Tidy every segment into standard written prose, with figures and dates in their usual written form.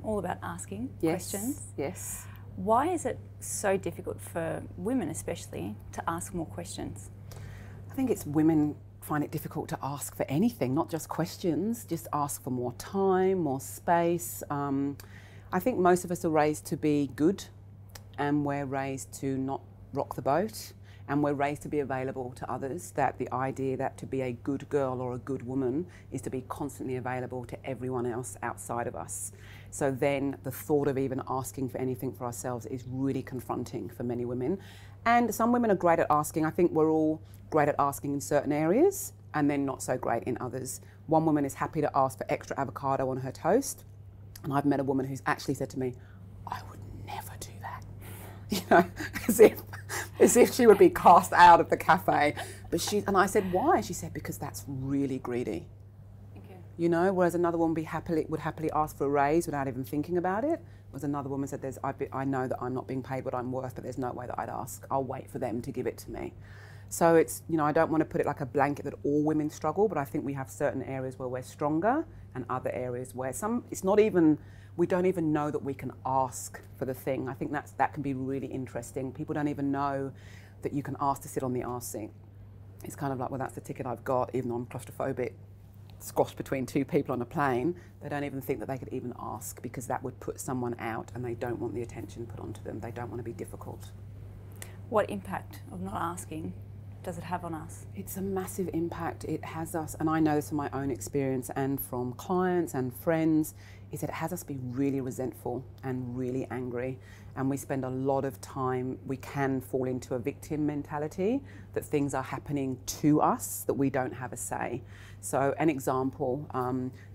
all about asking Yes, questions. yes. Why is it so difficult for women especially to ask more questions? I think it's women find it difficult to ask for anything, not just questions, just ask for more time, more space. I think most of us are raised to be good, and we're raised to not rock the boat, and we're raised to be available to others, that the idea that to be a good girl or a good woman is to be constantly available to everyone else outside of us. So then the thought of even asking for anything for ourselves is really confronting for many women. And some women are great at asking. I think we're all great at asking in certain areas and then not so great in others. One woman is happy to ask for extra avocado on her toast. And I've met a woman who's actually said to me, I would never do that. You know, as if she would be cast out of the cafe. And I said, why? She said, because that's really greedy. Okay. You know, whereas another woman would happily ask for a raise without even thinking about it. Whereas another woman said, I know that I'm not being paid what I'm worth, but there's no way that I'd ask. I'll wait for them to give it to me. So it's, you know, I don't want to put it like a blanket that all women struggle, but I think we have certain areas where we're stronger and other areas where we don't even know that we can ask for the thing. I think that can be really interesting. People don't even know that you can ask to sit on the arse seat. It's kind of like, well, that's the ticket I've got, even though I'm claustrophobic, squashed between two people on a plane. They don't even think that they could even ask, because that would put someone out and they don't want the attention put onto them. They don't want to be difficult. What impact of not asking does it have on us? It's a massive impact. It has us, and I know this from my own experience and from clients and friends, is that it has us be really resentful and really angry. And we spend a lot of time, we can fall into a victim mentality, that things are happening to us, that we don't have a say. So an example,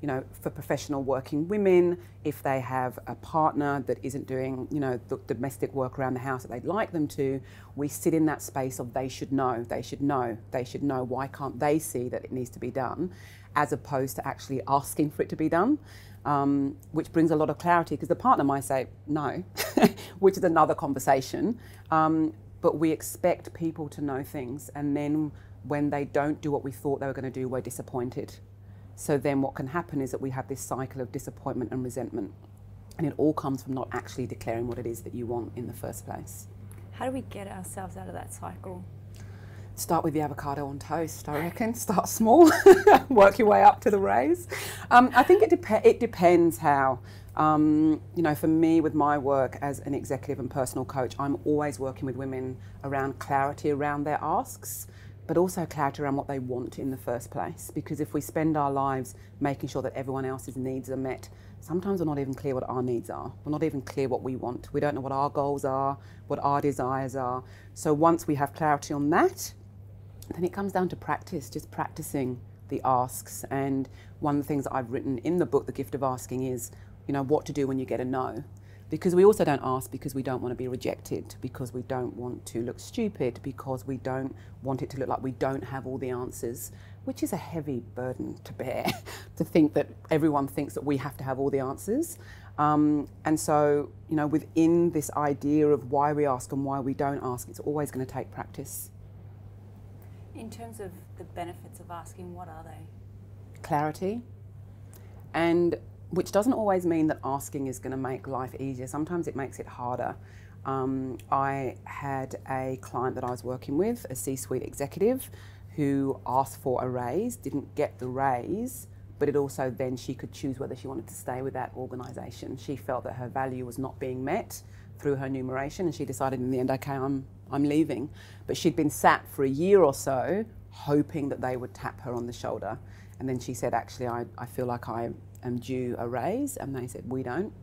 you know, for professional working women, if they have a partner that isn't doing, you know, the domestic work around the house that they'd like them to, we sit in that space of they should know, they should know, they should know, why can't they see that it needs to be done, as opposed to actually asking for it to be done. Which brings a lot of clarity, because the partner might say no, which is another conversation. But we expect people to know things, and then when they don't do what we thought they were going to do, we're disappointed. So then what can happen is that we have this cycle of disappointment and resentment, and it all comes from not actually declaring what it is that you want in the first place. How do we get ourselves out of that cycle? Start with the avocado on toast, I reckon. Start small, work your way up to the raise. I think it depends how. You know, for me, with my work as an executive and personal coach, I'm always working with women around clarity around their asks, but also clarity around what they want in the first place. Because if we spend our lives making sure that everyone else's needs are met, sometimes we're not even clear what our needs are. We're not even clear what we want. We don't know what our goals are, what our desires are. So once we have clarity on that, then it comes down to practice, just practicing the asks. And one of the things that I've written in the book, The Gift of Asking, is, you know, what to do when you get a no. Because we also don't ask because we don't want to be rejected, because we don't want to look stupid, because we don't want it to look like we don't have all the answers, which is a heavy burden to bear, to think that everyone thinks that we have to have all the answers. And so, you know, within this idea of why we ask and why we don't ask, it's always going to take practice. In terms of the benefits of asking, what are they? Clarity, and which doesn't always mean that asking is going to make life easier. Sometimes it makes it harder. I had a client that I was working with, a C-suite executive, who asked for a raise, didn't get the raise, but it also then she could choose whether she wanted to stay with that organisation. She felt that her value was not being met through her numeration, and she decided in the end, okay, I'm leaving. But she'd been sat for a year or so hoping that they would tap her on the shoulder. And then she said, actually, I feel like I am due a raise. And they said, we don't.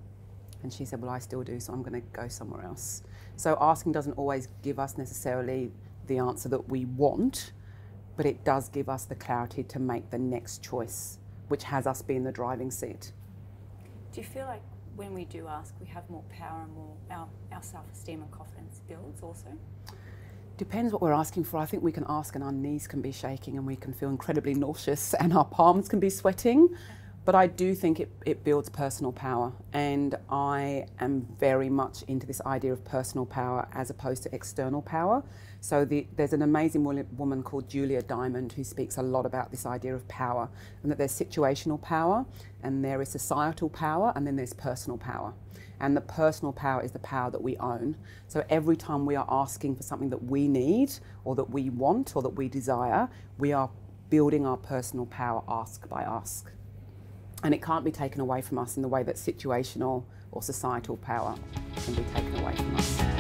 And she said, well, I still do, so I'm going to go somewhere else. So asking doesn't always give us necessarily the answer that we want, but it does give us the clarity to make the next choice, which has us be in the driving seat. Do you feel like when we do ask, we have more power and more our self-esteem and confidence builds also? Depends what we're asking for. I think we can ask and our knees can be shaking and we can feel incredibly nauseous and our palms can be sweating. But I do think it builds personal power, and I am very much into this idea of personal power as opposed to external power. So there's an amazing woman called Julia Diamond who speaks a lot about this idea of power, and that there's situational power, and there is societal power, and then there's personal power. And the personal power is the power that we own. So every time we are asking for something that we need, or that we want, or that we desire, we are building our personal power ask by ask. And it can't be taken away from us in the way that situational or societal power can be taken away from us.